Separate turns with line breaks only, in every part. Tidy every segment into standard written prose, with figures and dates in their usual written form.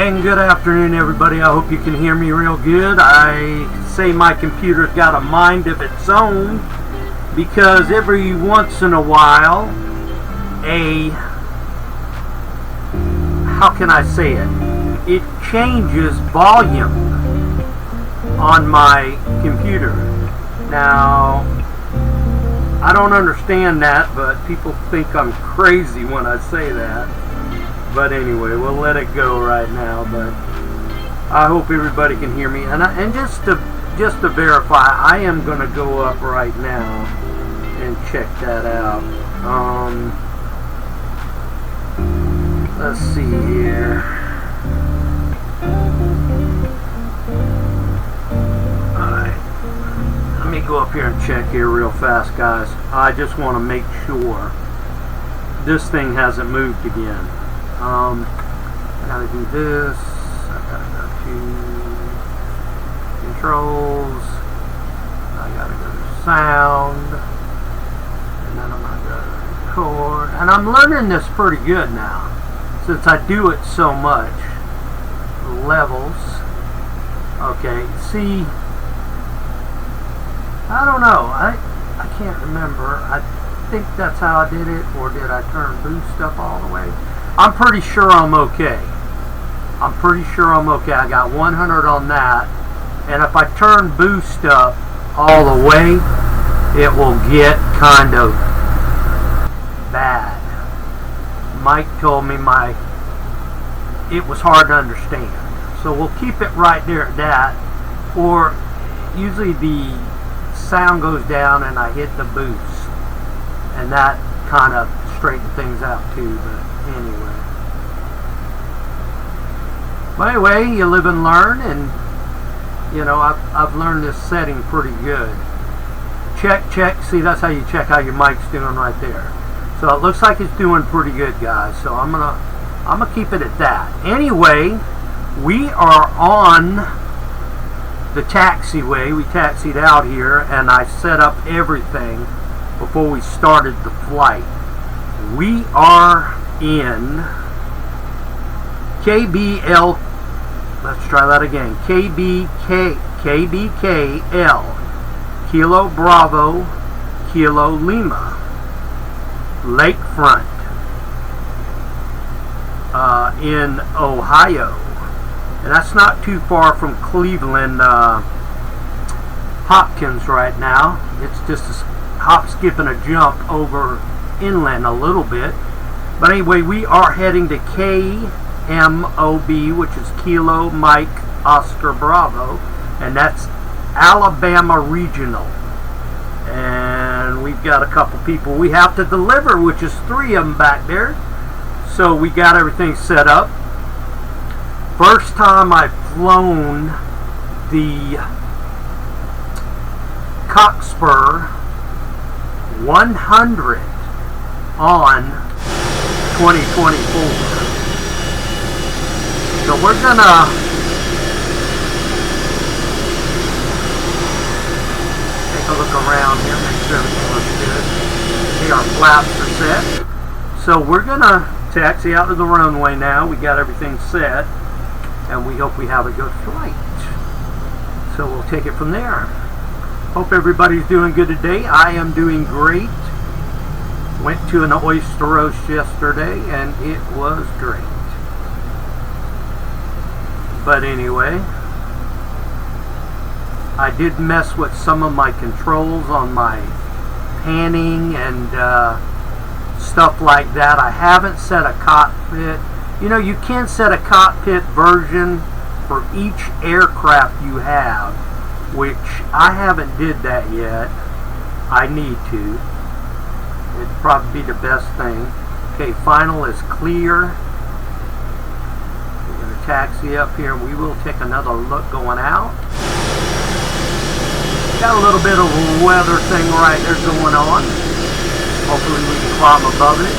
and good afternoon, everybody. I hope you can hear me real good. I say my computer's got a mind of its own because every once in a while, how can I say it? It changes volume on my computer. Now, I don't understand that, but people think I'm crazy when I say that. But anyway, we'll let it go right now. But I hope everybody can hear me. And just to verify, I am going to go up right now and check that out. Let's see here. Alright. Let me go up here and check here real fast, guys. I just want to make sure this thing hasn't moved again. I gotta do this. I gotta go to controls. I gotta go to sound. And then I'm gonna go to record. And I'm learning this pretty good now, since I do it so much. Levels. Okay, see, I don't know. I can't remember. I think that's how I did it, or did I turn boost up all the way? I'm pretty sure I'm okay. I got 100 on that, and if I turn boost up all the way, it will get kind of bad. Mike told me it was hard to understand. So we'll keep it right there at that, or usually the sound goes down and I hit the boost, and that kind of straightens things out too. But anyway, you live and learn, and you know, I've learned this setting pretty good. Check. See, that's how you check how your mic's doing right there. So it looks like it's doing pretty good, guys. So I'm gonna keep it at that. Anyway, we are on the taxiway. We taxied out here, and I set up everything before we started the flight. We are in KBL. Let's try that again. Kbkl Kilo Bravo Kilo Lima Lakefront in Ohio, and that's not too far from Cleveland Hopkins right now. It's just a hop, skip, and a jump over inland a little bit. But anyway, we are heading to KMOB, which is Kilo Mike Oscar Bravo, and that's Alabama Regional. And we've got a couple people we have to deliver, which is 3 of them back there. So we got everything set up. First time I've flown the Cockspur 100 on 2024. So we're gonna take a look around here, make sure everything looks good. See, our flaps are set. So we're gonna taxi out to the runway now. We got everything set, and we hope we have a good flight. So we'll take it from there. Hope everybody's doing good today. I am doing great. Went to an oyster roast yesterday, and it was great. But anyway, I did mess with some of my controls on my panning and stuff like that. I haven't set a cockpit. You know, you can set a cockpit version for each aircraft you have, which I haven't did that yet. I need to. It'd probably be the best thing. Okay, final is clear. We're going to taxi up here, and we will take another look going out. Got a little bit of a weather thing right there going on. Hopefully we can climb above it.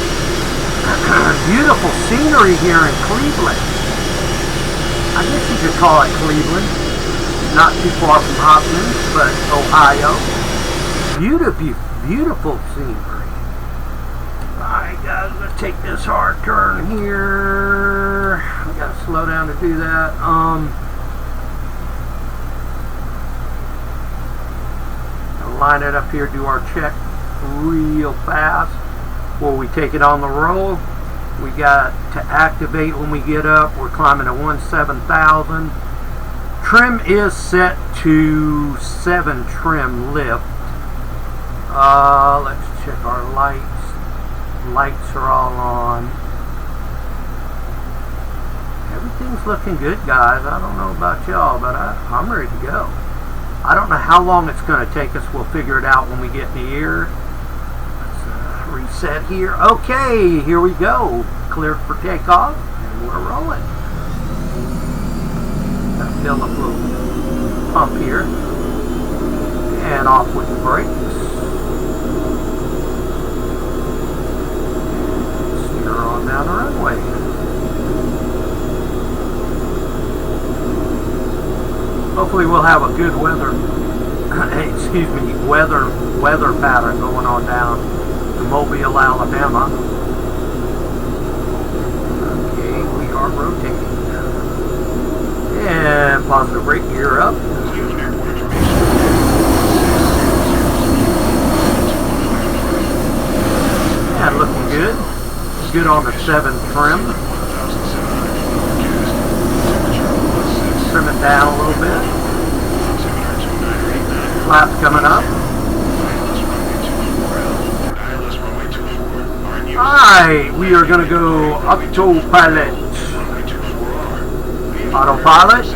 Beautiful scenery here in Cleveland. I guess you could call it Cleveland. Not too far from Hopkins, but Ohio. Beautiful scenery. Alright, guys. Let's take this hard turn here. We gotta slow down to do that. Line it up here, do our check real fast before we take it on the roll. We got to activate when we get up. We're climbing to 17,000. Trim is set to 7 trim lift. Let's check our lights. Lights are all on. Everything's looking good, guys. I don't know about y'all, but I'm ready to go. I don't know how long it's going to take us. We'll figure it out when we get in the air. Let's reset here. Okay, here we go. Cleared for takeoff, and we're rolling. Gotta fill up a little pump here. And off with the brakes. Steer on down the runway. Hopefully we'll have a good weather pattern going on down to Mobile, Alabama. Okay, we are rotating. And positive brake gear up. And looking good. Good on the 7 trim. Trim it down a little bit. Flaps coming up. Alright, we are going to go autopilot. Autopilot.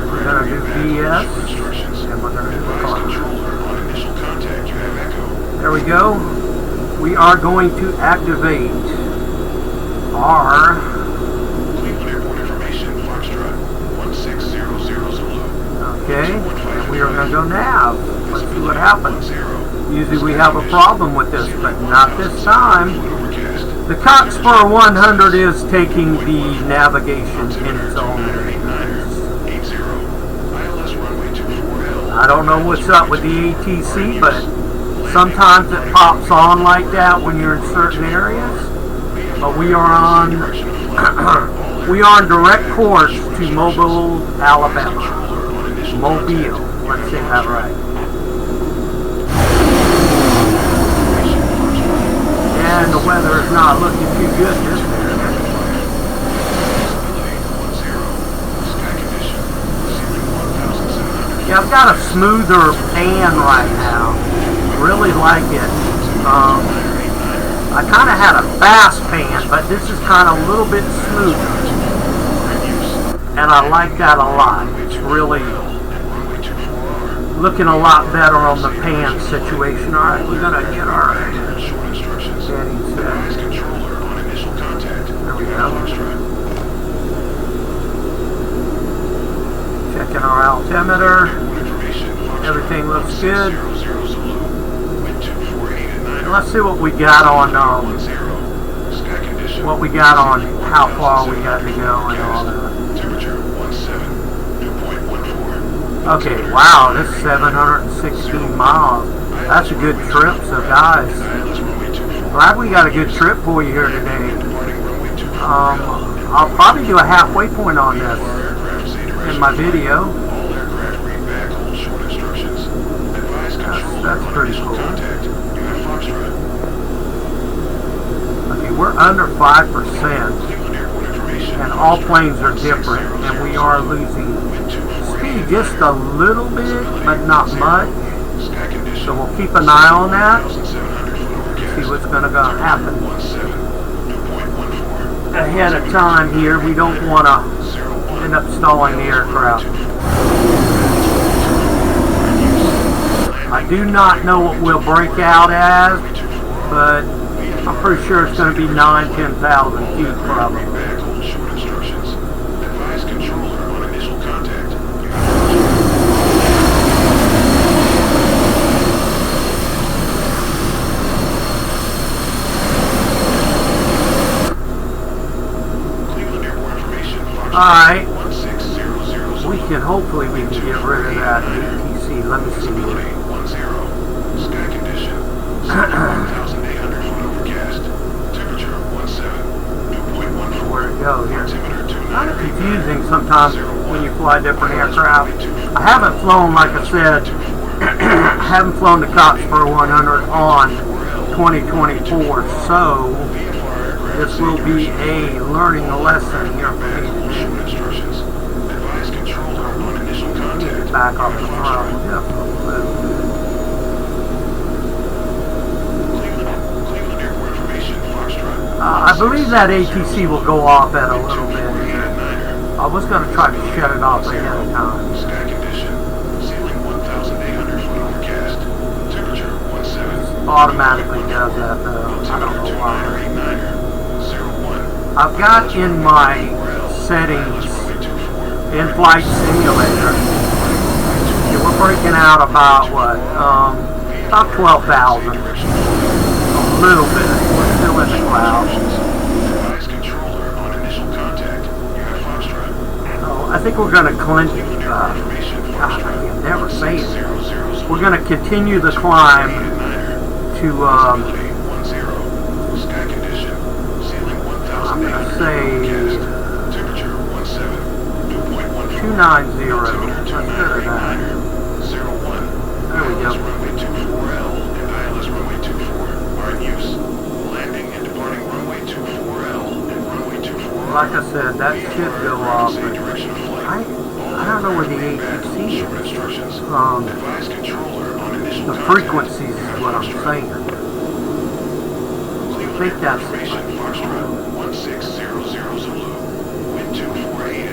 We're going to do BS. And we're going to do climb. There we go. We are going to activate our okay, and we are going to go nav. Let's see what happens. Usually we have a problem with this, but not this time. The Coxspur 100 is taking the navigation in its own hands. I don't know what's up with the ATC, but sometimes it pops on like that when you're in certain areas. But we are on we are on direct course to Mobile, Alabama. Mobile, let's say that right. And the weather is not looking too good this area. Yeah, I've got a smoother pan right now. Really like it. I kind of had a fast pan, but this is kind of a little bit smoother. And I like that a lot. It's really looking a lot better on the pan situation. Alright, we're going to get our settings set. There we go. Checking our altimeter. Everything looks good. And let's see what we got on how far we got to go and all that. Okay, wow, this is 716 miles. That's a good trip, so guys, glad we got a good trip for you here today. I'll probably do a halfway point on this in my video. That's pretty cool. Okay, we're under 5%, and all planes are different, and we are losing speed just a little bit, but not much. So we'll keep an eye on that, see what's going to happen ahead of time here. We don't want to end up stalling the aircraft. I do not know what we'll break out as, but I'm pretty sure it's going to be 9,000-10,000 feet probably. Alright, hopefully we can get rid of that ATC. Let me see. sometimes when you fly different aircraft. I haven't flown, like I said, I haven't flown the Cockspur 100 on 2024, so this will be a learning lesson here for me. Back off the throttle just a little bit. I believe that ATC will go off at a little bit here. I was going to try to shut it off ahead of time.
Sky condition. Ceiling 1,800 foot overcast. Temperature 17.
Automatically does that though. I don't know why. I've got in my settings in-flight simulator. Yeah, we're breaking out about what? About 12,000. A little bit. We're still in the clouds. Oh, I think we're going to clinch. Gosh, I can never say it. We're going to continue the climb to. I'm going to say 290. Let's go to that. There we go. Like I said, that should go off. But I don't know where the ATC is. The frequencies is what I'm saying. I think that's it.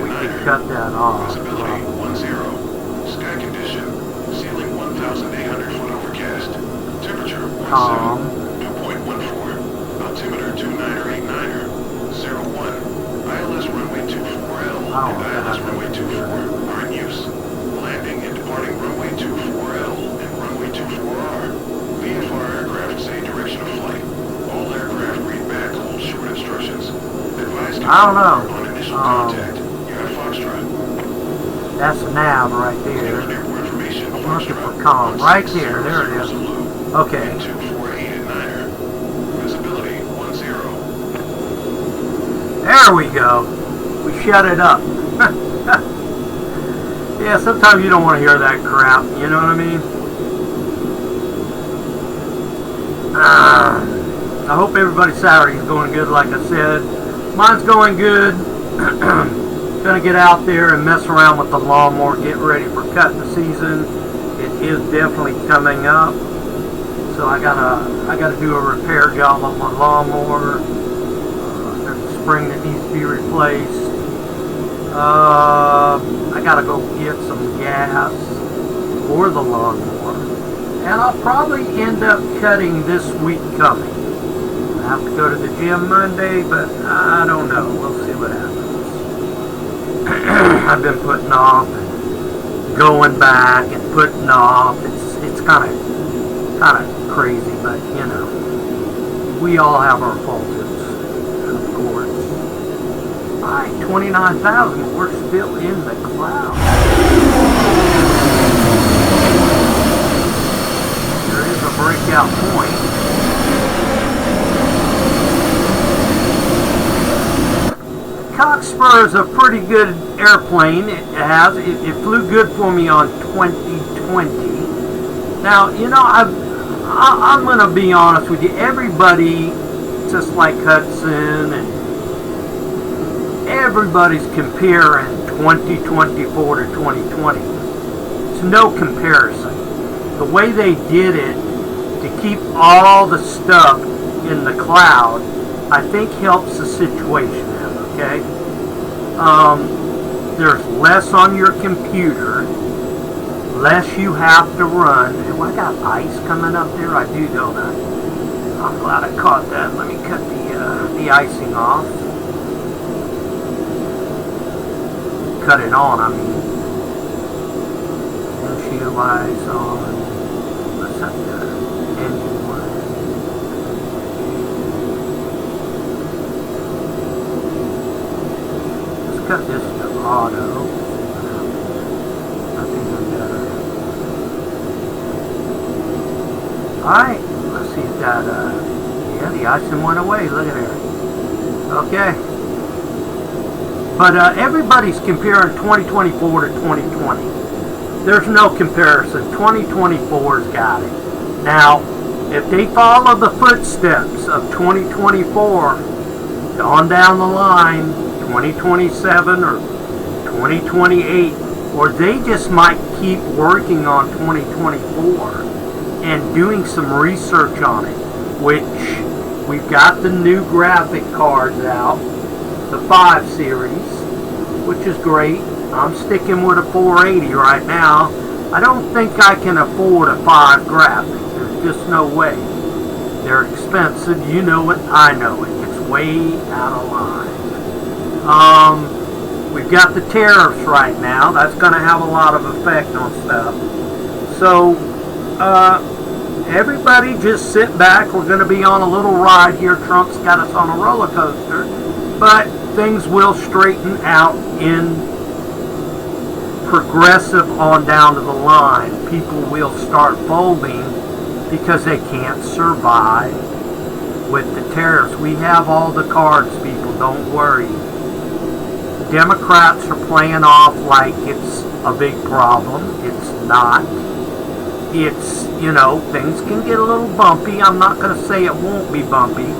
We could cut that off. Sky condition. Ceiling 1,800 foot overcast. Temperature 2.14. Altimeter 2989er. 01. ILS runway 24L and ILS runway 24 are in use. Landing and departing runway 24L and runway 24R. VFR aircraft say direction of flight. All aircraft read back hold short instructions. Advise on initial contact. You have Foxtrot. That's the nav right there. I'm looking for comm. Right there. There it is. Okay.
2489er. Visibility 10.
There we go. We shut it up. Yeah, sometimes you don't want to hear that crap. You know what I mean? I hope everybody's Saturday is going good, like I said. Mine's going good. Gonna get out there and mess around with the lawnmower, get ready for cutting season. It is definitely coming up. So I gotta do a repair job on my lawnmower. Spring that needs to be replaced. I gotta go get some gas for the lawnmower, and I'll probably end up cutting this week coming. I have to go to the gym Monday, but I don't know. We'll see what happens. I've been putting off and going back and putting off. It's kind of crazy, but you know, we all have our faults. Of course. Alright, 29,000. We're still in the clouds. There is a breakout point. Cockspur is a pretty good airplane. It flew good for me on 2020. Now, you know, I'm going to be honest with you. Everybody, just like Hudson, and everybody's comparing 2024 to 2020. It's no comparison. The way they did it to keep all the stuff in the cloud, I think helps the situation out, okay? There's less on your computer, less you have to run. And I got ice coming up there. I do, don't I? I'm glad I caught that. Let me cut the icing off. Cut it on, I mean. Windshield lights on. What's that? Engine light. Let's cut this to auto. That's even better. Alright, let's see if that, yeah, the icing went away. Look at there. Okay. But everybody's comparing 2024 to 2020. There's no comparison. 2024's got it. Now, if they follow the footsteps of 2024 on down the line, 2027 or 2028, or they just might keep working on 2024 and doing some research on it, which we've got the new graphic cards out, the 5 series, which is great. I'm sticking with a 480 right now. I don't think I can afford a 5 graphic. There's just no way. They're expensive. You know it. I know it. It's way out of line. We've got the tariffs right now. That's going to have a lot of effect on stuff. So, everybody just sit back. We're going to be on a little ride here. Trump's got us on a roller coaster. But things will straighten out in progressive on down to the line. People will start folding because they can't survive with the tariffs. We have all the cards, people. Don't worry. Democrats are playing off like it's a big problem. It's not. It's, you know, things can get a little bumpy. I'm not going to say it won't be bumpy,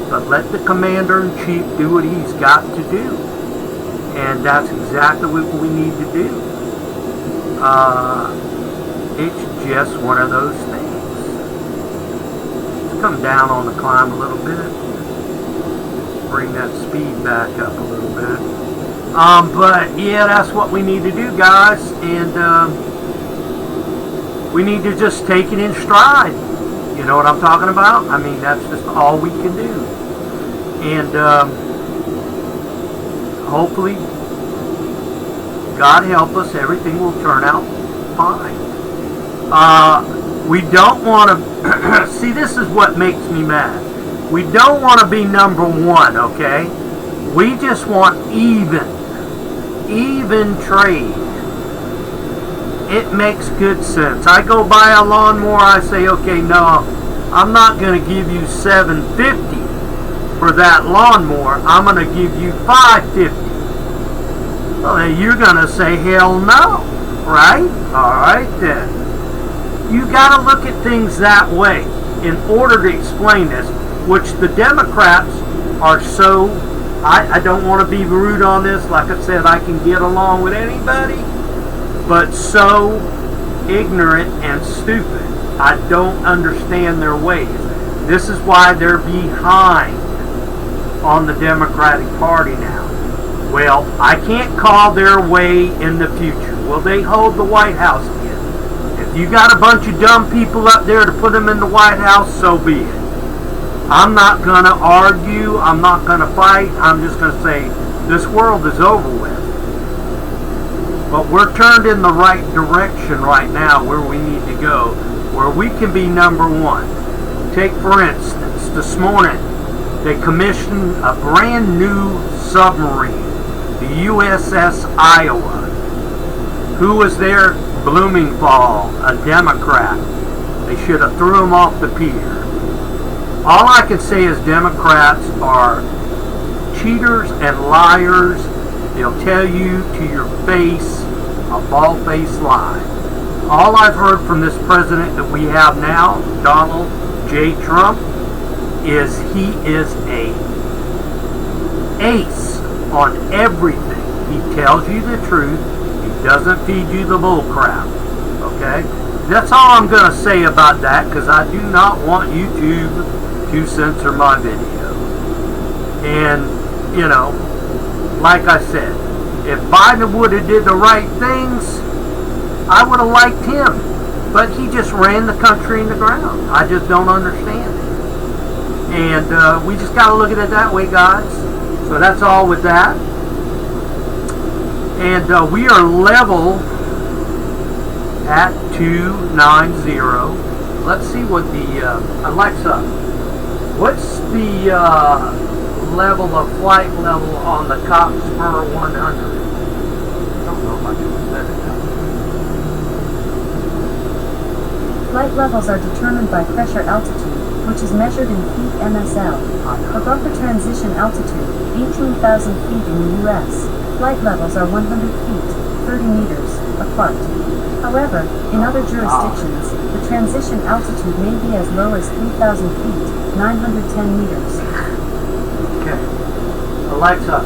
but let the commander-in-chief do what he's got to do. And that's exactly what we need to do. It's just one of those things. Let's come down on the climb a little bit. Bring that speed back up a little bit. But yeah, that's what we need to do, guys. And we need to just take it in stride. You know what I'm talking about? I mean, that's just all we can do. And hopefully, God help us, everything will turn out fine. We don't want to, see, this is what makes me mad. We don't want to be number one, okay? We just want even trade. It makes good sense. I go buy a lawnmower, I say, okay, no, I'm not going to give you $750 for that lawnmower. I'm going to give you $550. Well, then you're going to say, hell no, right? All right, then. You got to look at things that way in order to explain this, which the Democrats are so, I don't want to be rude on this. Like I said, I can get along with anybody, but so ignorant and stupid. I don't understand their ways. This is why they're behind on the Democratic Party now. Well, I can't call their way in the future. Will they hold the White House again? If you got a bunch of dumb people up there to put them in the White House, so be it. I'm not going to argue. I'm not going to fight. I'm just going to say this world is over with. But we're turned in the right direction right now where we need to go, where we can be number one. Take, for instance, this morning, they commissioned a brand new submarine, the USS Iowa. Who was there? Bloomingfall, a Democrat. They should have threw him off the pier. All I can say is Democrats are cheaters and liars. They'll tell you to your face a bald-faced lie. All I've heard from this president that we have now, Donald J. Trump, is he is a ace on everything. He tells you the truth. He doesn't feed you the bull crap. Okay? That's all I'm going to say about that, because I do not want YouTube to censor my video. And, you know, like I said, if Biden would have did the right things, I would have liked him. But he just ran the country in the ground. I just don't understand it. And we just got to look at it that way, guys. So that's all with that. And we are level at 290. Let's see what the Alexa, what's the level of flight level on the Cockspur 100? I don't know if I can set it up.
Flight levels are determined by pressure altitude. which is measured in feet MSL. Above the transition altitude, 18,000 feet in the U.S., flight levels are 100 feet, 30 meters, apart. However, in other jurisdictions, the transition altitude may be as low as 3,000 feet, 910 meters.
Okay. Alexa,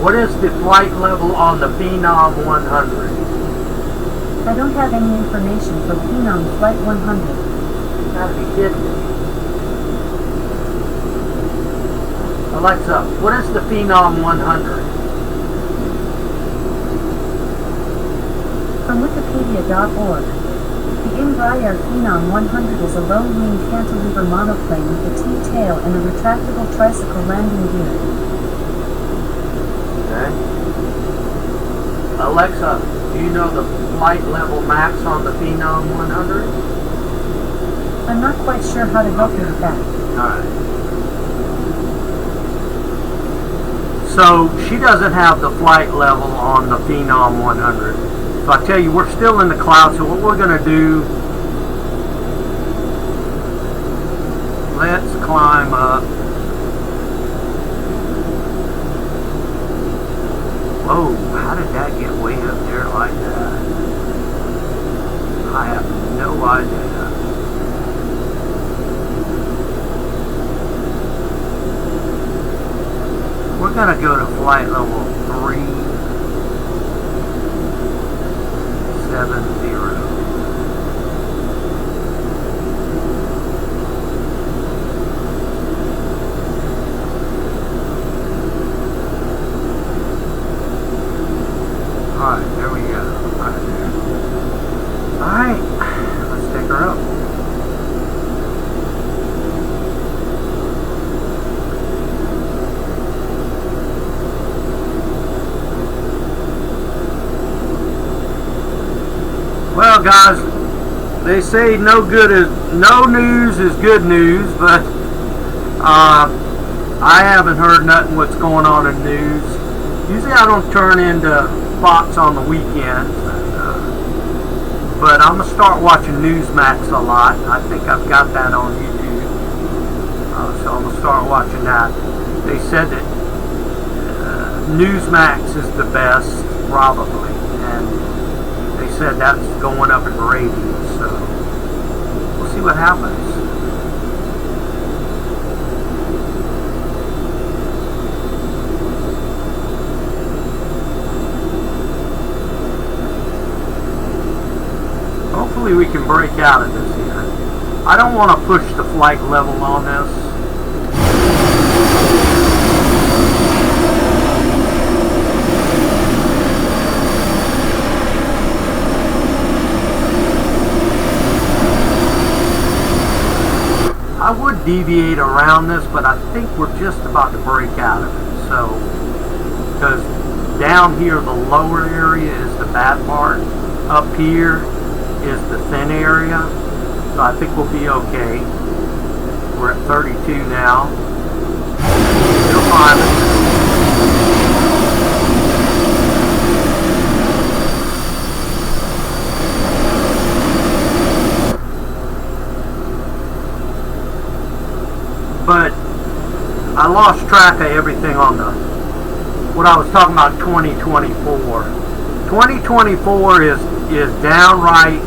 what is the flight level on the PHENOM 100?
I don't have any information for PHENOM Flight 100.
You gotta be kidding me. Alexa, what is the PHENOM 100?
From Wikipedia.org. The Embraer PHENOM 100 is a low-wing cantilever monoplane with a T-tail and a retractable tricycle landing gear.
Okay. Alexa, do you know the flight level max on the PHENOM 100?
I'm not quite sure how to help you with that.
Alright. So, she doesn't have the flight level on the PHENOM 100. So I tell you, we're still in the clouds, so what we're going to do, let's climb up. Whoa, how did that get way up there like that? I have no idea. We're going to go to flight level 370. Alright, there we go. Right there. Alright, let's take her up. Well, guys, they say no news is good news, but I haven't heard nothing what's going on in news. Usually I don't turn into Fox on the weekends, but I'm going to start watching Newsmax a lot. I think I've got that on YouTube, so I'm going to start watching that. They said that Newsmax is the best, probably, and they said that's going up in ratings, so we'll see what happens. Hopefully we can break out of this here. I don't want to push the flight level on this. I would deviate around this, but I think we're just about to break out of it. So, because down here the lower area is the bad part. Up here is the thin area, so I think we'll be okay. We're at 32 now. Still climbing. But I lost track of everything on what I was talking about 2024. 2024 is downright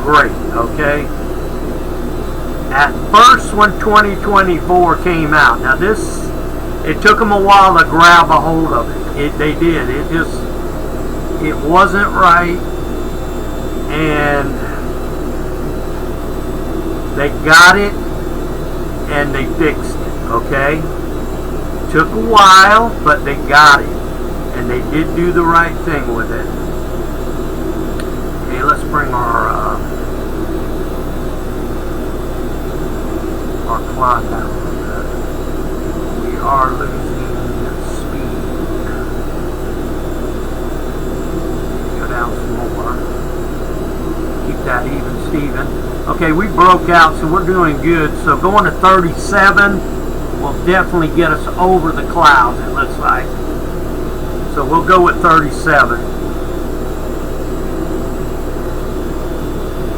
great, okay? At first when 2024 came out, now it took them a while to grab a hold of it. They did. It wasn't right, and they got it, and they fixed it, okay? Took a while, but they got it, and they did do the right thing with it. Okay, let's bring our climb down a little bit. We are losing speed. Go down some more. Keep that even, Steven. Okay, we broke out, so we're doing good. So going to 37 will definitely get us over the clouds, it looks like. So we'll go with 37.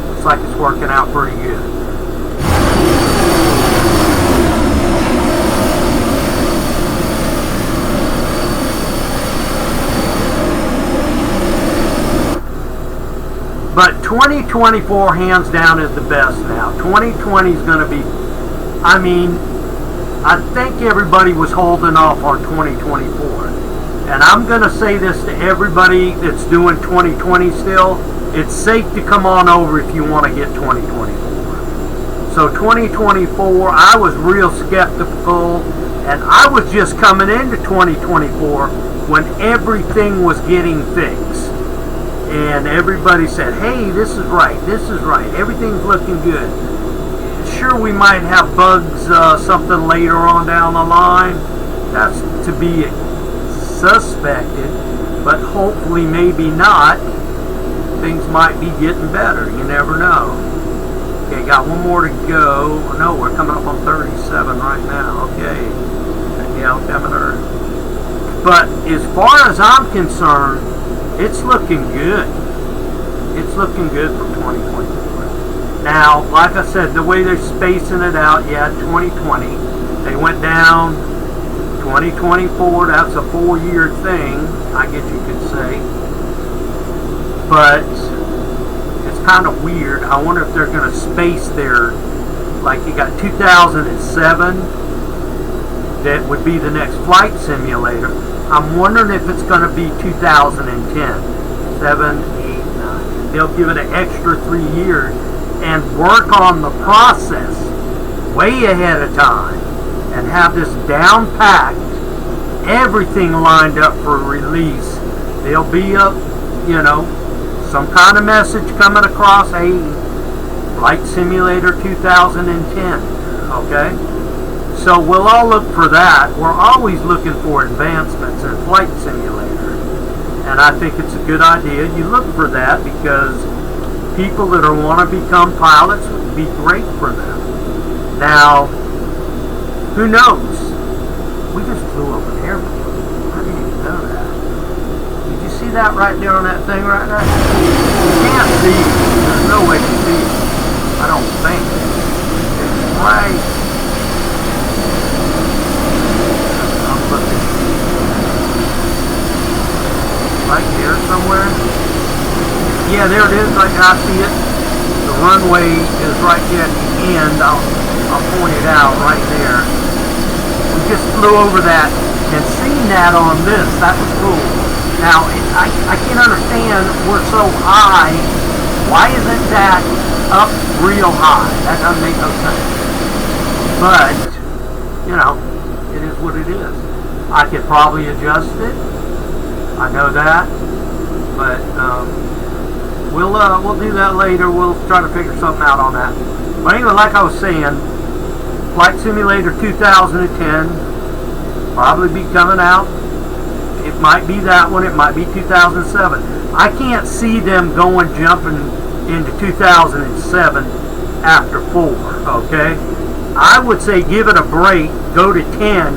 Looks like it's working out pretty good. But 2024 hands down is the best now. 2020 is going to be, I mean, I think everybody was holding off on 2024. And I'm going to say this to everybody that's doing 2020 still. It's safe to come on over if you want to get 2024. So 2024, I was real skeptical, and I was just coming into 2024 when everything was getting fixed. And everybody said, hey, this is right, everything's looking good. Sure, we might have bugs, something later on down the line. That's to be suspected, but hopefully maybe not. Things might be getting better, you never know. Okay, got one more to go. No, we're coming up on 37 right now. Okay, the altimeter. But as far as I'm concerned, it's looking good. It's looking good for 2024. Now, like I said, the way they're spacing it out, yeah, 2020. They went down 2024. That's a 4-year thing, I guess you could say. But it's kind of weird. I wonder if they're going to space their, like you got 2007, that would be the next flight simulator. I'm wondering if it's going to be 2010. 7, 8, 9. They'll give it an extra 3 years and work on the process way ahead of time and have this down packed, everything lined up for release. There'll be a, you know, some kind of message coming across, hey, Flight Simulator 2010, okay? So we'll all look for that. We're always looking for advancements in Flight Simulator. And I think it's a good idea. You look for that because people that want to become pilots would be great for them. Now, who knows? We just flew over an airplane. I didn't even know that. Did you see that right there on that thing right there? You can't see it. There's no way to see it. I don't think. It's right. I'm looking. Right there somewhere. Yeah, there it is. Right now I see it. The runway is right there at the end. I'll point it out right there. We just flew over that and seen that on this. That was cool. Now, I can't understand, we're so high, why isn't that up real high? That doesn't make no sense. But, you know, it is what it is. I could probably adjust it. I know that. But, we'll do that later. We'll try to figure something out on that. But anyway, like I was saying, Flight Simulator 2010 probably be coming out. It might be that one. It might be 2007. I can't see them jumping into 2007 after 4. Okay, I would say give it a break. Go to 10,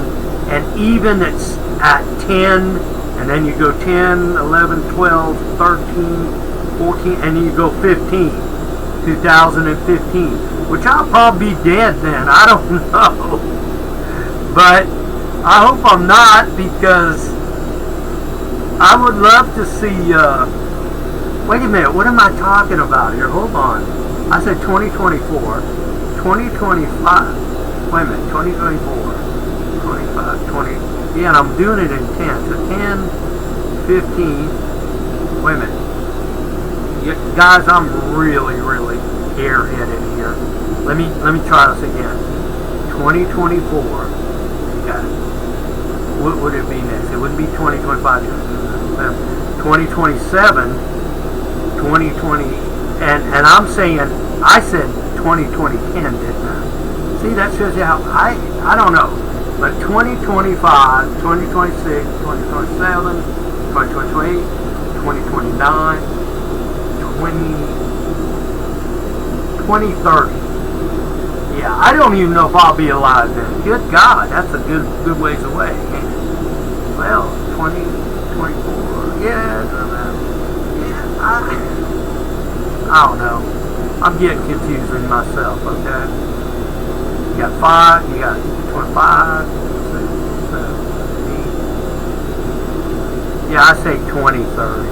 and even it's at 10, and then you go 10, 11, 12, 13, 14, and then you go 15. 2015, which I'll probably be dead then. I don't know, but I hope I'm not, because I would love to see, wait a minute, what am I talking about here? Hold on. I said 2024, 2025, wait a minute, 2024, 25, 20, yeah, and I'm doing it in 10, so 10, 15, wait a minute. Guys, I'm really airheaded here. Let me try this again. 2024, okay. What would it be next? It wouldn't be 2025, 2027, 2020, and I'm saying, I said 2010, didn't I? See, that shows you how, I don't know, but 2025, 2026, 2027, 2028, 2029, 2030. Yeah, I don't even know if I'll be alive then. Good God, that's a good ways away. Well, 2024. Yeah, I don't know. I'm getting confused with myself, okay? You got 5, you got 25, 6, 7, 8. Yeah, I say 2030.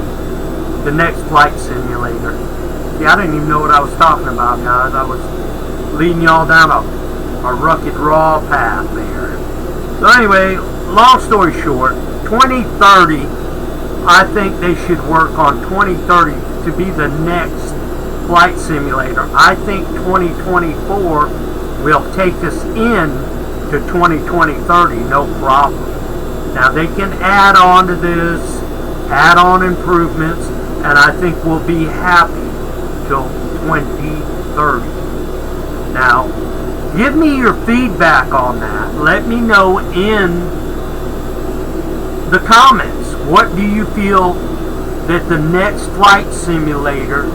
The next flight simulator. See, I didn't even know what I was talking about, guys. I was leading y'all down a rugged, raw path there. So anyway, long story short, 2030, I think they should work on 2030 to be the next flight simulator. I think 2024 will take us in to 2030, no problem. Now they can add on to this, add on improvements, and I think we'll be happy till 2030. Now, give me your feedback on that. Let me know in the comments. What do you feel that the next flight simulator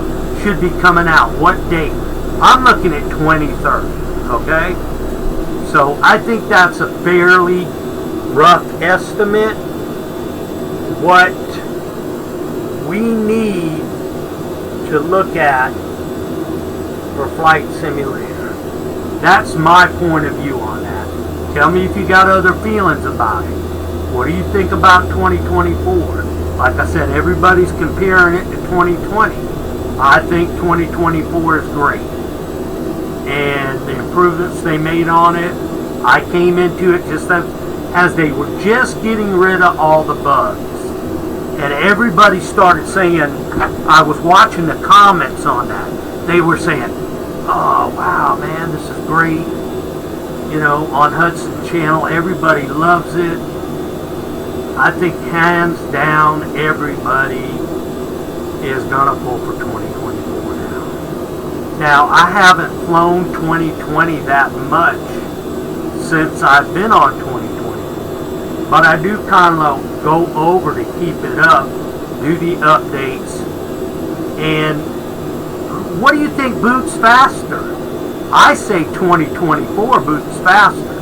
should be coming out? What date? I'm looking at 2030, okay? So I think that's a fairly rough estimate. What we need to look at for flight simulator. That's my point of view on that. Tell me if you got other feelings about it. What do you think about 2024? Like I said, everybody's comparing it to 2020. I think 2024 is great. And the improvements they made on it, I came into it just as they were just getting rid of all the bugs. And everybody started saying, I was watching the comments on that. They were saying, oh, wow, man, this is great. You know, on Hudson Channel, everybody loves it. I think hands down, everybody is going to pull for 2024 now. Now, I haven't flown 2020 that much since I've been on 2020. But I do kind of go over to keep it up, do the updates. And what do you think boots faster? I say 2024 boots faster.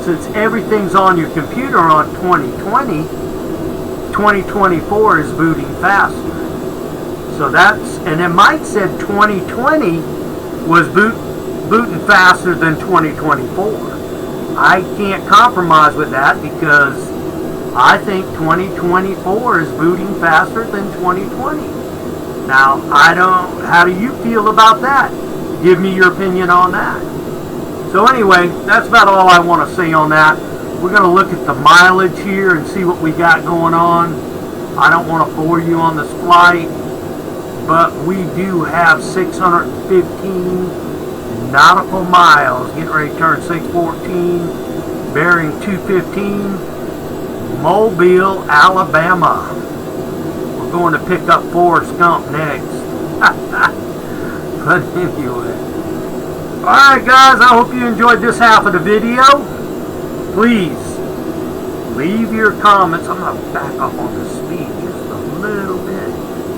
Since everything's on your computer on 2020, 2024 is booting faster. So that's, and it might said 2020 was booting faster than 2024. I can't compromise with that because I think 2024 is booting faster than 2020. Now, how do you feel about that? Give me your opinion on that. So anyway, that's about all I want to say on that. We're going to look at the mileage here and see what we got going on. I don't want to bore you on this flight, but we do have 615 nautical miles, getting ready to turn 614, bearing 215, Mobile, Alabama. We're going to pick up Forrest Gump next. But anyway, alright guys, I hope you enjoyed this half of the video. Please leave your comments. I'm going to back up on the speed just a little bit,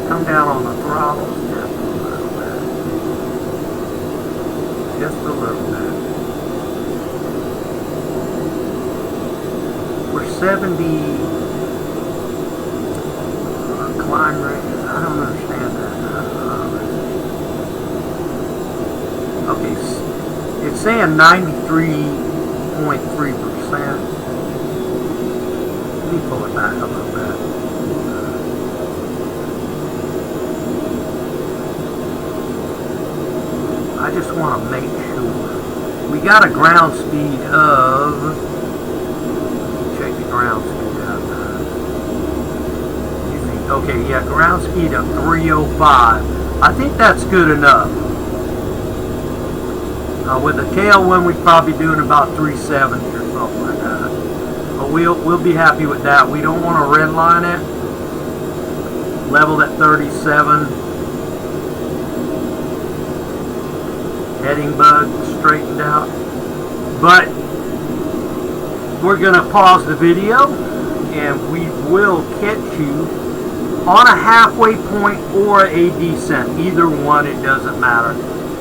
come down on the throttle just a little bit. Just a little bit. We're 70 climb rate. I don't understand that. Okay, it's saying 93.3%. Let me pull it back a little bit. I just want to make sure. We got a ground speed of, check the ground speed out. Okay, yeah, ground speed of 305. I think that's good enough. With a tailwind, we'd probably be doing about 370 or something like that. But we'll be happy with that. We don't want to redline it. Leveled at 37. Heading bug straightened out. But we're going to pause the video and we will catch you on a halfway point or a descent. Either one, it doesn't matter.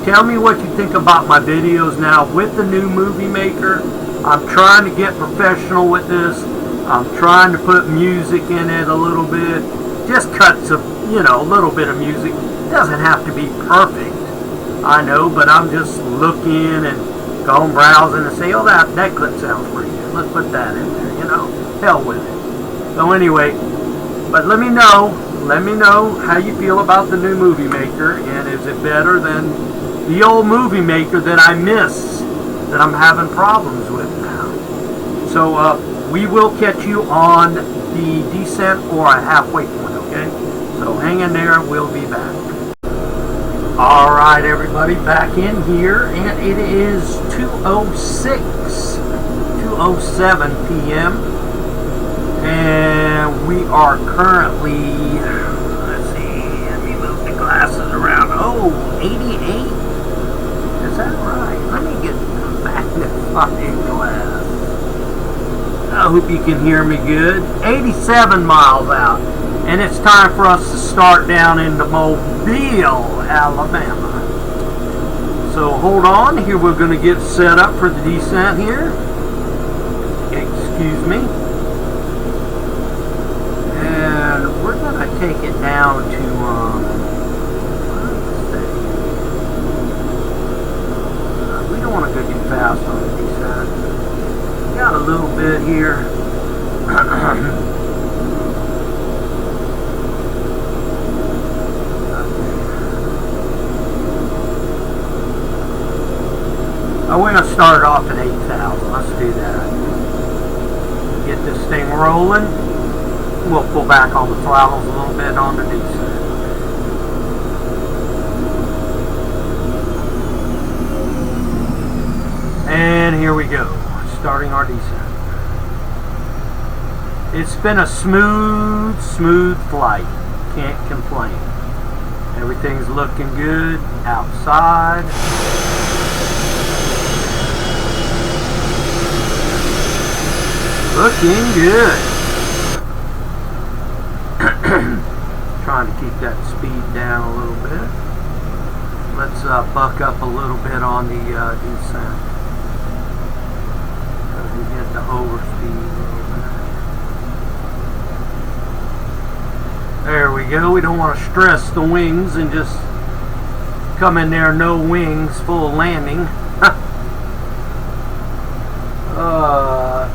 Tell me what you think about my videos now with the new movie maker. I'm trying to get professional with this. I'm trying to put music in it a little bit. Just cuts of, a little bit of music. It doesn't have to be perfect. I know, but I'm just looking and going browsing and say, oh, that clip sounds pretty good. Let's put that in there, Hell with it. So anyway, but let me know let me know how you feel about the new Movie Maker, and is it better than the old Movie Maker that I miss, that I'm having problems with now. So we will catch you on the descent or a halfway point, okay? So hang in there, we'll be back. Alright everybody, back in here, and it is 2:07 p.m. and we are currently, let's see, let me move the glasses around. Oh, 88? Is that right? Let me get the magnifying glass. I hope you can hear me good. 87 miles out. And it's time for us to start down into Mobile, Alabama. So hold on. Here we're going to get set up for the descent here. Excuse me. And we're going to take it down to, we don't want to go too fast on the descent. Got a little bit here. We're going to start off at 8,000. Let's do that. Get this thing rolling. We'll pull back on the throttles a little bit on the descent. And here we go. Starting our descent. It's been a smooth flight. Can't complain. Everything's looking good outside. Looking good. Trying to keep that speed down a little bit. Let's buck up a little bit on the descent. We hit the overspeed a little bit. There we go. We don't want to stress the wings and just come in there no wings, full landing.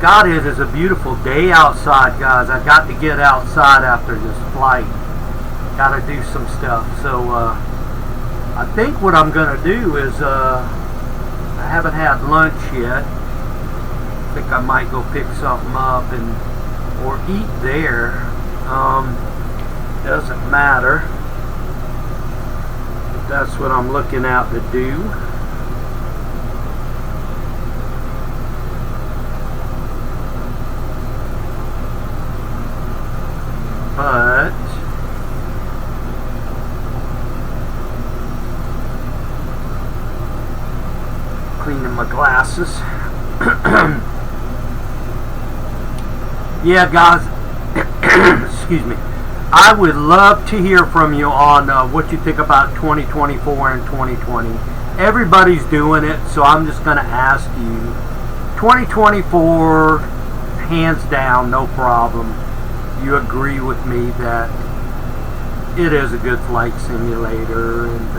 God, it is a beautiful day outside, guys. I got to get outside after this flight. Got to do some stuff. So I think what I'm going to do is I haven't had lunch yet. I think I might go pick something up and or eat there. Doesn't matter. But that's what I'm looking out to do. But cleaning my glasses. Yeah, guys. Excuse me. I would love to hear from you on what you think about 2024 and 2020. Everybody's doing it, so I'm just going to ask you. 2024, hands down, no problem. You agree with me that it is a good flight simulator, and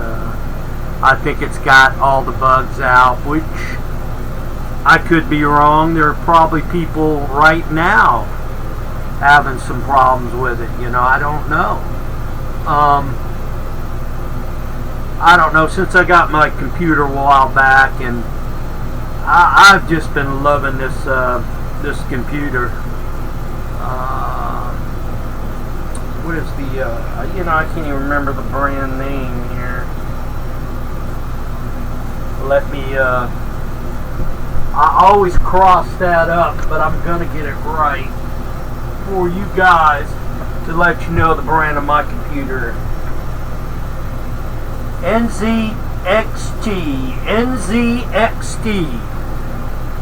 I think it's got all the bugs out, which I could be wrong. There are probably people right now having some problems with it. You know, I don't know. I don't know. Since I got my computer a while back, and I've just been loving this this computer. What is the, you know, I can't even remember the brand name here. Let me, I always cross that up, but I'm going to get it right for you guys to let you know the brand of my computer. NZXT.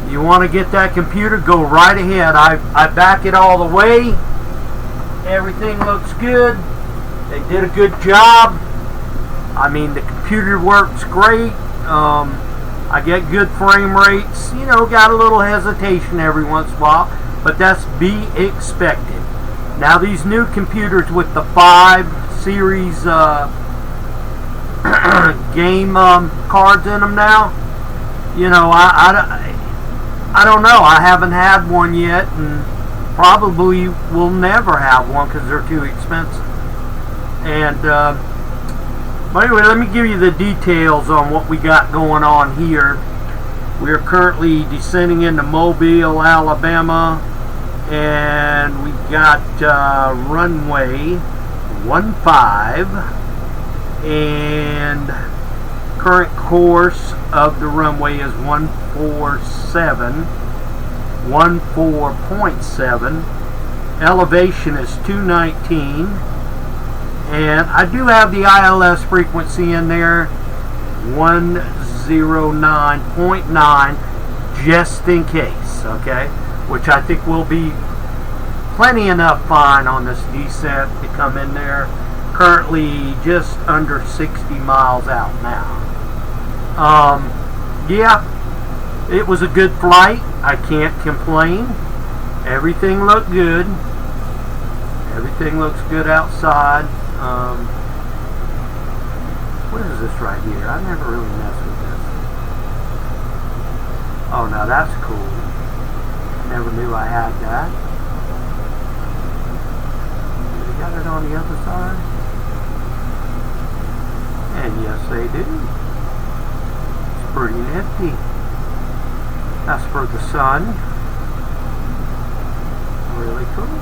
You want to get that computer, go right ahead. I back it all the way. Everything looks good. They did a good job. I mean, the computer works great. I get good frame rates. You know, got a little hesitation every once in a while, but that's be expected. Now, these new computers with the 5 series game cards in them now, you know, I don't know. I haven't had one yet, and probably will never have one because they're too expensive. And but anyway, let me give you the details on what we got going on here. We are currently descending into Mobile, Alabama, and we got runway 15, and current course of the runway is 14.7. Elevation is 219, and I do have the ILS frequency in there, 109.9, just in case, okay, which I think will be plenty enough fine on this descent to come in there. Currently just under 60 miles out now. Yeah, it was a good flight. I can't complain. Everything looked good. Everything looks good outside. What is this right here? I never really messed with this. Oh, now that's cool. Never knew I had that. They got it on the other side? And yes, they do. It's pretty nifty. That's for the sun. Really cool.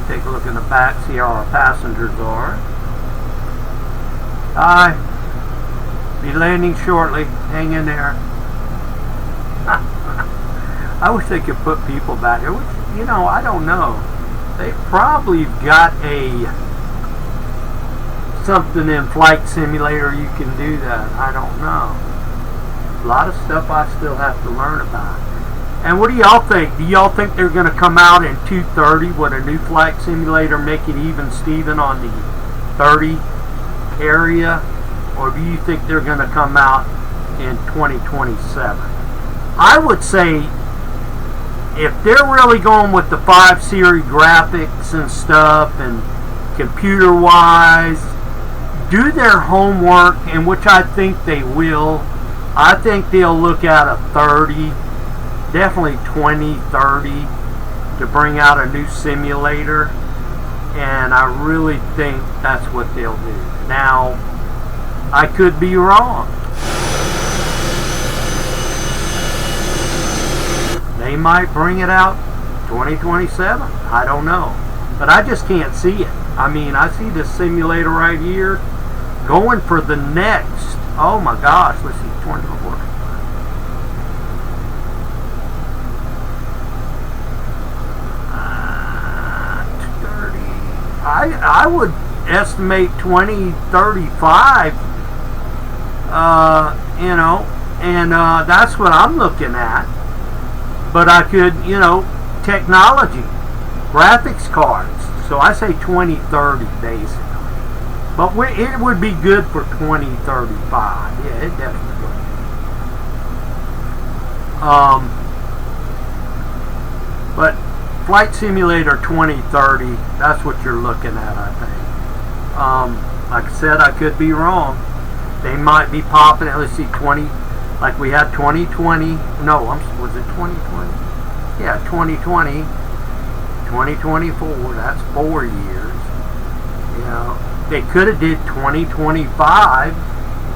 Take a look in the back, see how our passengers are. Hi. Be landing shortly. Hang in there. I wish they could put people back here. Which, you know, I don't know. They probably got something in Flight Simulator you can do that. I don't know. A lot of stuff I still have to learn about. And what do y'all think? Do y'all think they're going to come out in 230 with a new Flight Simulator, make it even Steven on the 30 area? Or do you think they're going to come out in 2027? I would say if they're really going with the 5 series graphics and stuff and computer wise, do their homework, and which I think they will. I think they'll look at a 30, definitely 2030 to bring out a new simulator, and I really think that's what they'll do. Now, I could be wrong. They might bring it out 2027. I don't know. But I just can't see it. I mean, I see this simulator right here going for the next, oh my gosh, let's see, 24. I would estimate 2035, you know, and that's what I'm looking at. But I could, you know, technology, graphics cards. So I say 2030 basically. But it would be good for 2035. Yeah, it definitely would. But Flight Simulator 2030, that's what you're looking at, I think. Like I said, I could be wrong. They might be popping it. Let's see, 20, like we had 2020. No, was it 2020? Yeah, 2020. 2024, that's 4 years. You know, they could have did 2025,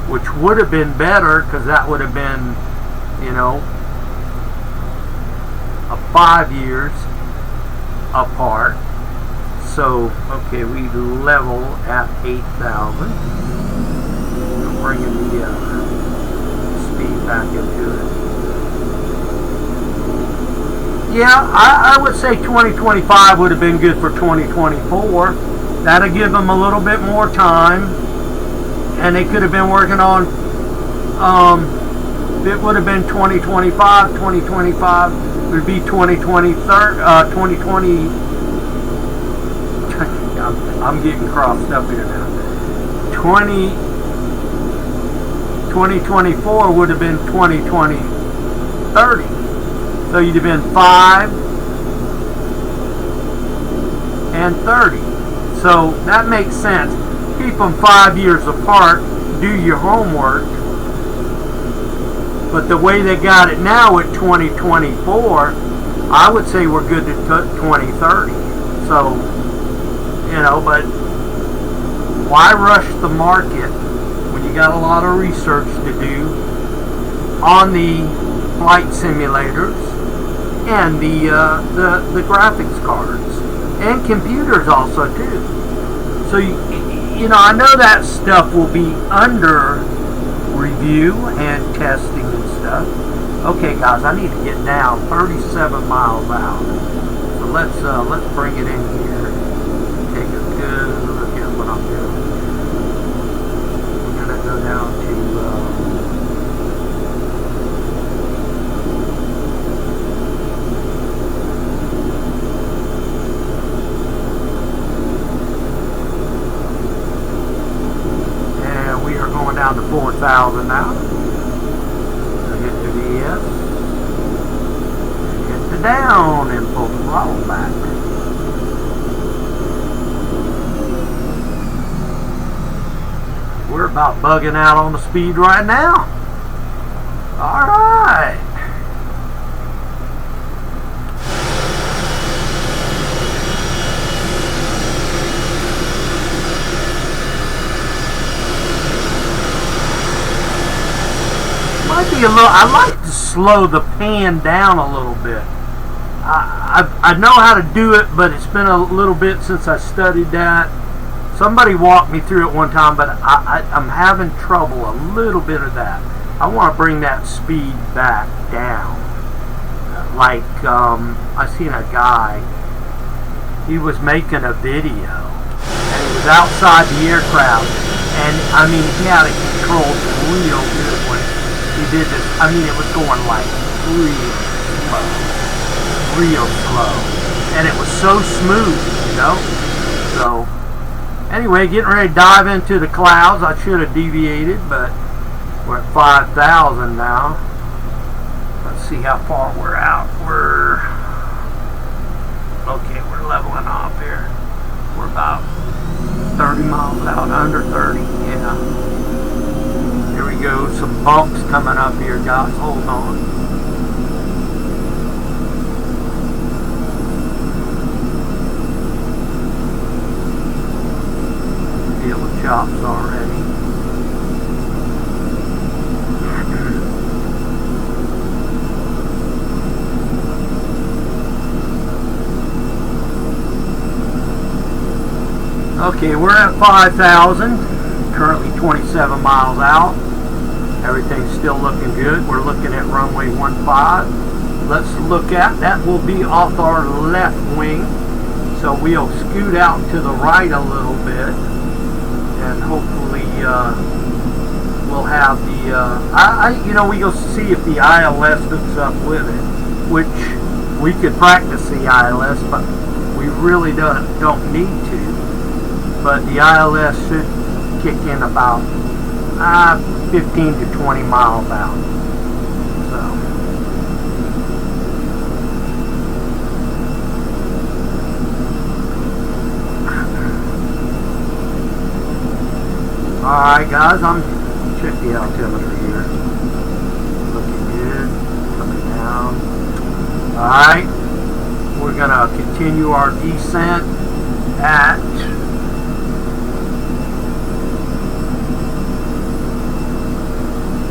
which would have been better, because that would have been, you know, 5 years apart. So, okay, we level at 8,000. Bringing the speed back into it. Yeah, I would say 2025 would have been good for 2024. That'll give them a little bit more time, and they could have been working on, it would have been 2025, 2025 would be 2020, 2020, I'm getting crossed up here now, 2024 would have been 2020, 30. So you'd have been 5 and 30. So that makes sense. Keep them 5 years apart. Do your homework. But the way they got it now at 2024, I would say we're good to 2030. So, you know, but why rush the market when you got a lot of research to do on the flight simulators and the graphics cards and computers also too. So you know, I know that stuff will be under review and testing and stuff. Okay, guys, I need to get down 37 miles out. So let's bring it in here. Take a good look at what I'm doing. We're gonna go down to down to 4,000 now. Hit the VS. Hit the down and pull the throttle back. We're about bugging out on the speed right now. Alright. I like to slow the pan down a little bit. I know how to do it, but it's been a little bit since I studied that. Somebody walked me through it one time, but I'm having trouble a little bit of that. I want to bring that speed back down. Like, I seen a guy, he was making a video, and he was outside the aircraft, and I mean, he had it controlled real good when he did this. I mean, it was going like real slow, and it was so smooth, you know. So anyway, getting ready to dive into the clouds. I should have deviated, but we're at 5,000 now. Let's see how far we're out. We're leveling off here. We're about 30 miles out, under 30. Yeah. Here we go. Some bumps coming up here, guys. Hold on. Feel the chops already. Okay, we're at 5,000. Currently 27 miles out. Everything's still looking good. We're looking at runway 15. Let's look at, that will be off our left wing. So we'll scoot out to the right a little bit. And hopefully we'll have the, you know, we'll see if the ILS hooks up with it. Which we could practice the ILS, but we really don't need to. But the ILS should kick in about 15 to 20 miles out. So, alright guys, I'm check the altimeter here. Looking good. Coming down. Alright. We're gonna continue our descent at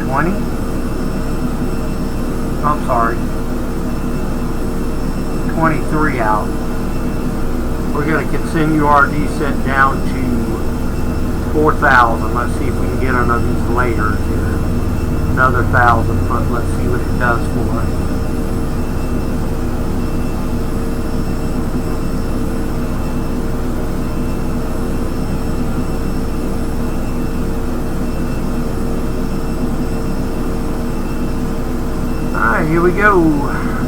20. I'm sorry. 23 out. We're going to continue our descent down to 4,000. Let's see if we can get one of these layers here. Another 1,000 foot. Let's see what it does for us. Alright, here we go.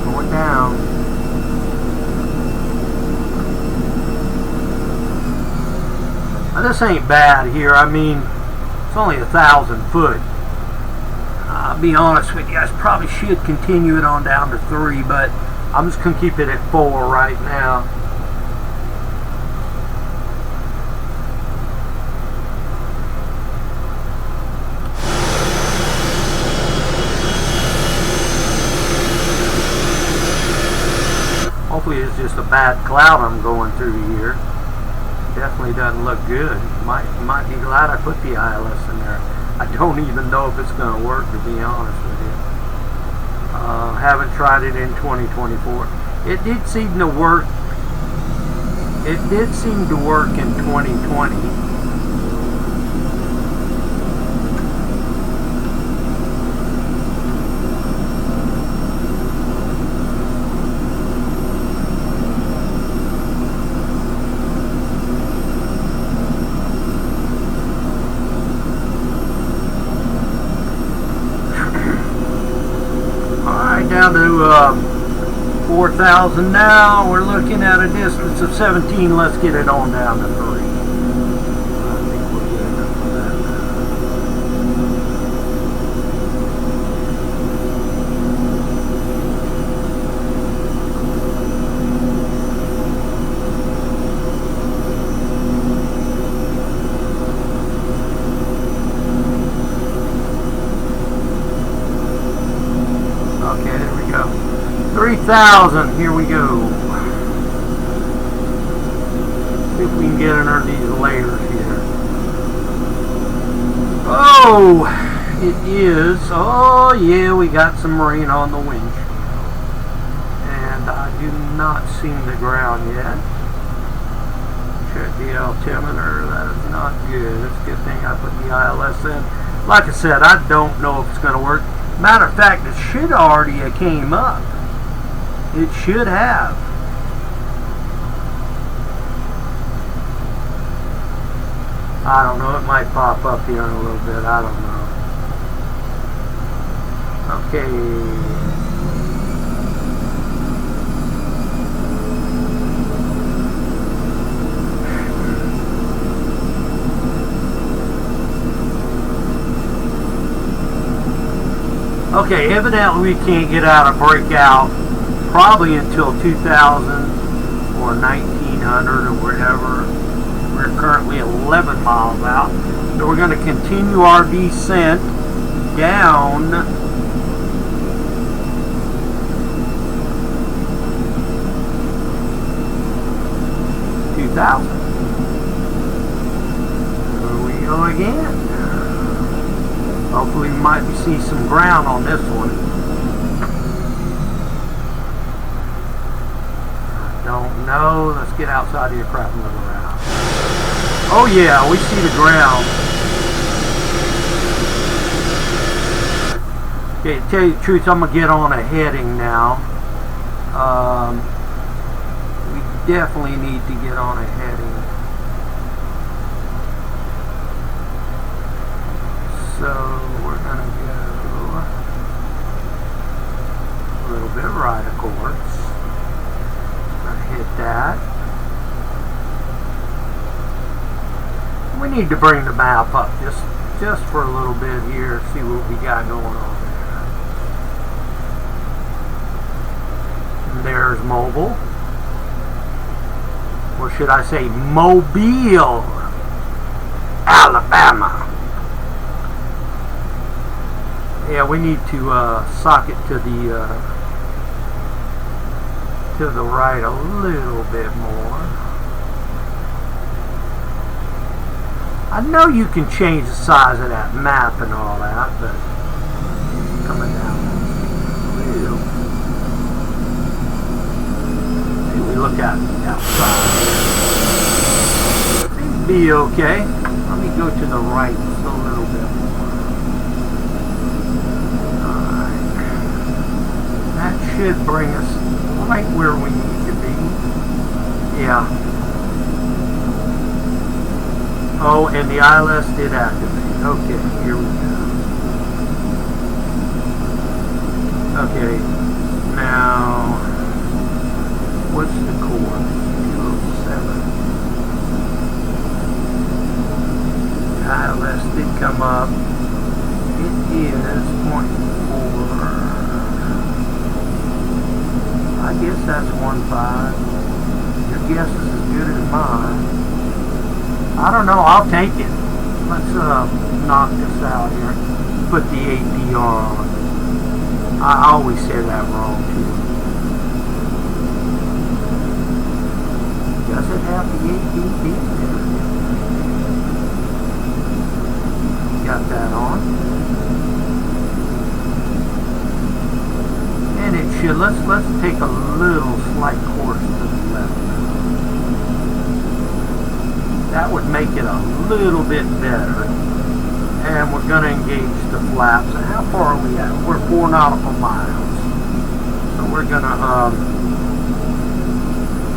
Going down. Now, this ain't bad here. I mean, it's only 1,000 foot. I'll be honest with you, I probably should continue it on down to 3, but I'm just going to keep it at 4 right now. Hopefully it's just just a bad cloud I'm going through here. Definitely doesn't look good. Might be glad I put the ILS in there. I don't even know if it's going to work, to be honest with you. Haven't tried it in 2024. It did seem to work. It did seem to work in 2020. Down to 4,000 now. We're looking at a distance of 17. Let's get it on down to 3. I think we'll get enough of that. Okay, there we go. 3,000. Here we go. See if we can get under these layers here. Oh, it is. Oh, yeah, we got some rain on the windshield. And I do not see the ground yet. Check the altimeter. That is not good. It's a good thing I put the ILS in. Like I said, I don't know if it's going to work. Matter of fact, it should already have came up. It should have. I don't know. It might pop up here in a little bit. I don't know. Okay. Okay, evidently we can't get out of breakout probably until 2000 or 1900 or whatever. We're currently 11 miles out. So we're going to continue our descent down $2,000. Here we go again. Hopefully we might see some ground on this one. I don't know. Let's get outside of your crap and look around. Oh yeah, we see the ground. Okay, to tell you the truth, I'm going to get on a heading now. We definitely need to get on a heading. So we're going to go a little bit right, of course. Going to hit that. We need to bring the map up just for a little bit here, see what we got going on there. And there's Mobile. Or should I say Mobile, Alabama. Yeah, we need to sock it to the right a little bit more. I know you can change the size of that map and all that, but coming down a little. Maybe we look at it outside. Seems to be okay. Let me go to the right just a little bit more. That should bring us right where we need to be. Yeah. Oh, and the ILS did activate. Okay, here we go. Okay, now, what's the course? 207. The ILS did come up. It is 0.4. I guess that's 1.5. Your guess is as good as mine. I don't know. I'll take it. Let's knock this out here. Put the APR on. I always say that wrong too. Does it have the ABB there? Got that on. And it should, let's take a little slight course to the left. That would make it a little bit better. And we're going to engage the flaps. And how far are we at? We're 4 nautical miles. So we're going to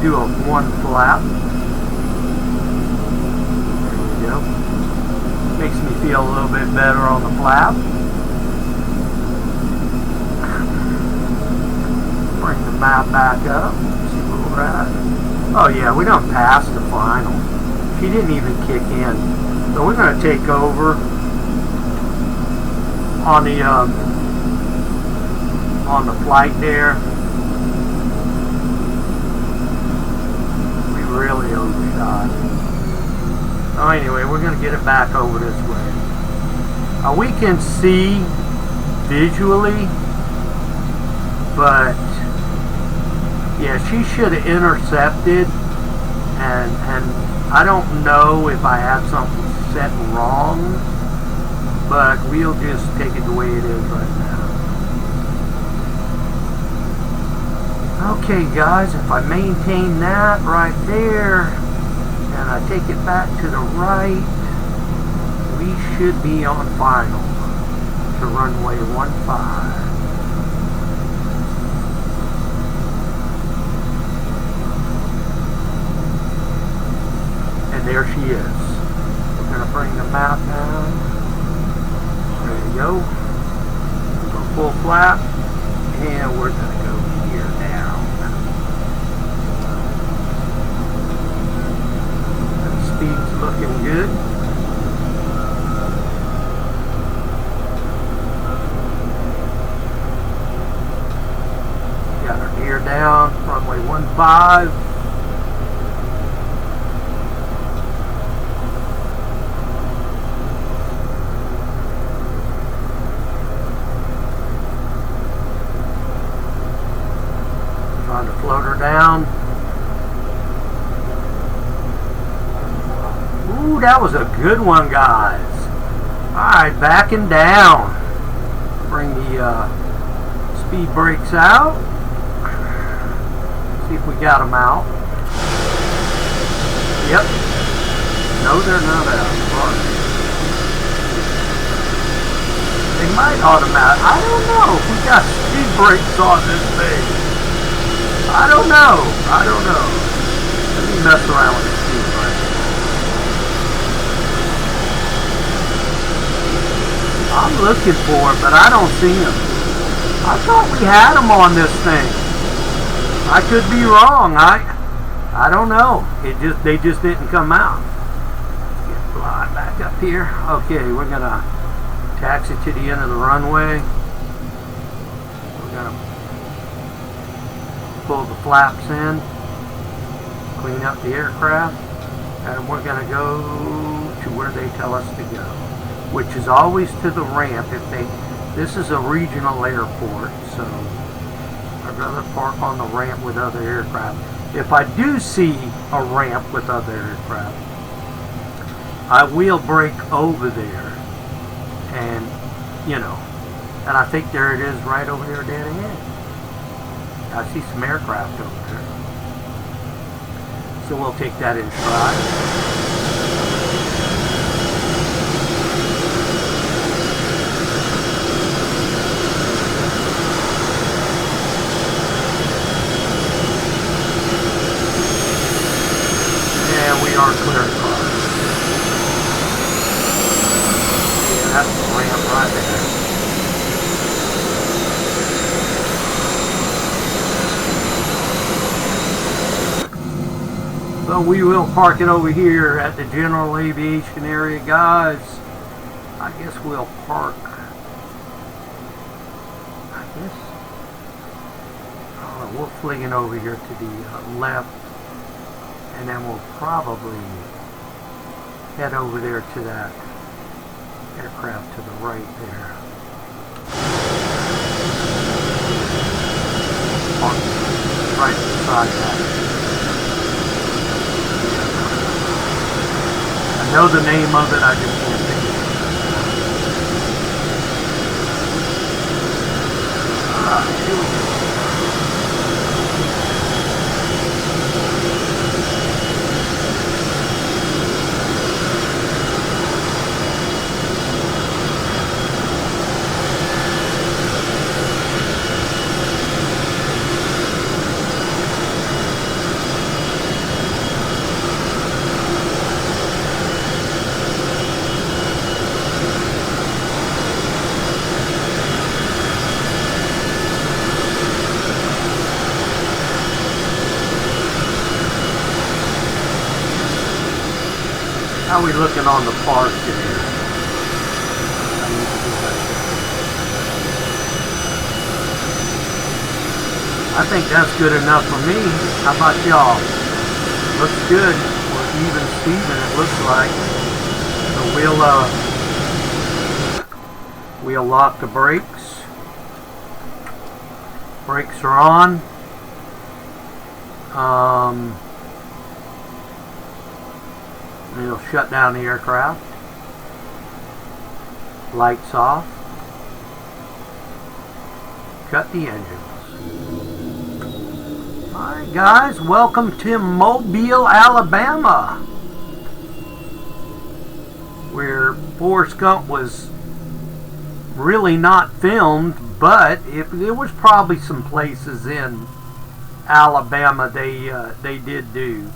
do a 1 flap. There we go. Makes me feel a little bit better on the flap. Bring the map back up. See where we're at. Oh yeah, we done passed the final. She didn't even kick in. So we're going to take over on the flight there. We really overshot. So anyway, we're going to get it back over this way. We can see visually, but yeah, she should have intercepted, and I don't know if I had something set wrong, but we'll just take it the way it is right now. Okay guys, if I maintain that right there and I take it back to the right, we should be on final to runway 15. And there she is. We're going to bring the map down. There you go. We'll go full flap. And we're going to go here down. The speed's looking good. Got our gear down. Runway 15. Trying to float her down. Ooh, that was a good one, guys. Alright, backing down. Bring the speed brakes out. See if we got them out. Yep. No, they're not out. They might automatic. I don't know if we got speed brakes on this thing. I don't know. Let me mess around with the speed brake. I'm looking for it, but I don't see them. I thought we had them on this thing. I could be wrong. I don't know. They just didn't come out. Let's get flying back up here. Okay, we're gonna taxi to the end of the runway. We're gonna pull the flaps in, clean up the aircraft, and we're going to go to where they tell us to go, which is always to the ramp. This is a regional airport, so I'd rather park on the ramp with other aircraft. If I do see a ramp with other aircraft, I will brake over there, and and I think there it is right over there dead ahead. I see some aircraft over there. So we'll take that in stride. And we are clear across. Yeah, that's the ramp right there. So we will park it over here at the general aviation area, guys. I guess we'll park. We'll fling it over here to the left, and then we'll probably head over there to that aircraft to the right there. Park right beside that. know the name of it, I just can't think of it. Alright, here we go. How are we looking on the park here? I think that's good enough for me. How about y'all? Looks good. We're even Steven, it looks like. So we'll lock the brakes. Brakes are on. We'll shut down the aircraft. Lights off. Shut the engines. Alright guys, welcome to Mobile, Alabama, where Forrest Gump was really not filmed, but there was probably some places in Alabama they did do.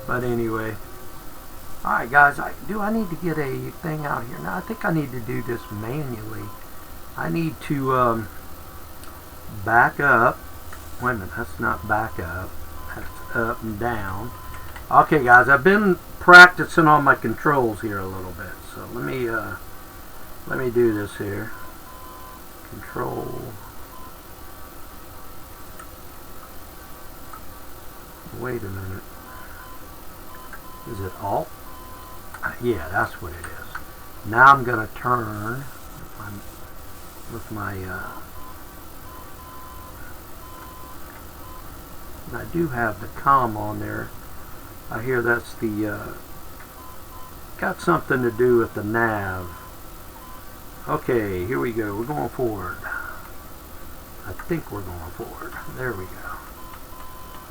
But anyway. Alright guys, do I need to get a thing out here? Now I think I need to do this manually. I need to back up. Wait a minute, that's not back up. That's up and down. Okay guys, I've been practicing on my controls here a little bit. So let me do this here. Control. Wait a minute. Is it Alt? Yeah, that's what it is. Now I'm going to turn with my I do have the COM on there. I hear that's the got something to do with the nav. Okay, here we go. We're going forward. I think we're going forward. There we go.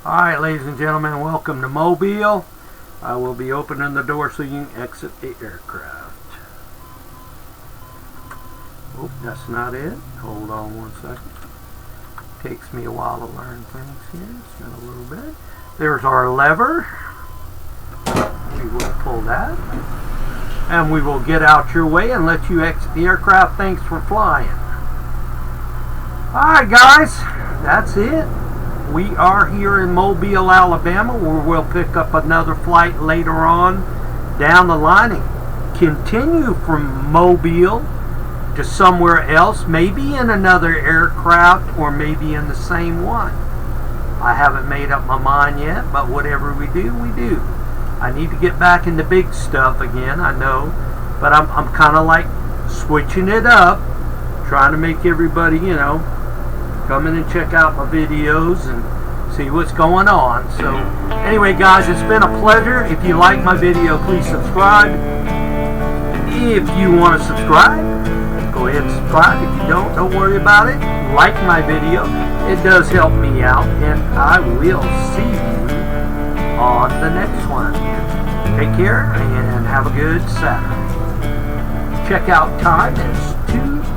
Alright, ladies and gentlemen, welcome to Mobile. I will be opening the door so you can exit the aircraft. Oh, that's not it. Hold on one second. Takes me a while to learn things here. It's been a little bit. There's our lever. We will pull that. And we will get out your way and let you exit the aircraft. Thanks for flying. Alright guys, that's it. We are here in Mobile, Alabama, where we'll pick up another flight later on down the line and continue from Mobile to somewhere else, maybe in another aircraft or maybe in the same one. I haven't made up my mind yet, but whatever we do, we do. I need to get back into big stuff again, I know, but I'm kind of like switching it up, trying to make everybody, you know, come in and check out my videos and see what's going on. So anyway guys, it's been a pleasure. If you like my video, please subscribe. If you want to subscribe, go ahead and subscribe. If you don't worry about it. Like my video. It does help me out, and I will see you on the next one. Take care and have a good Saturday. Check out time. It's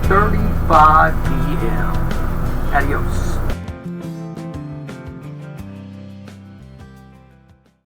2:35 p.m. Adios.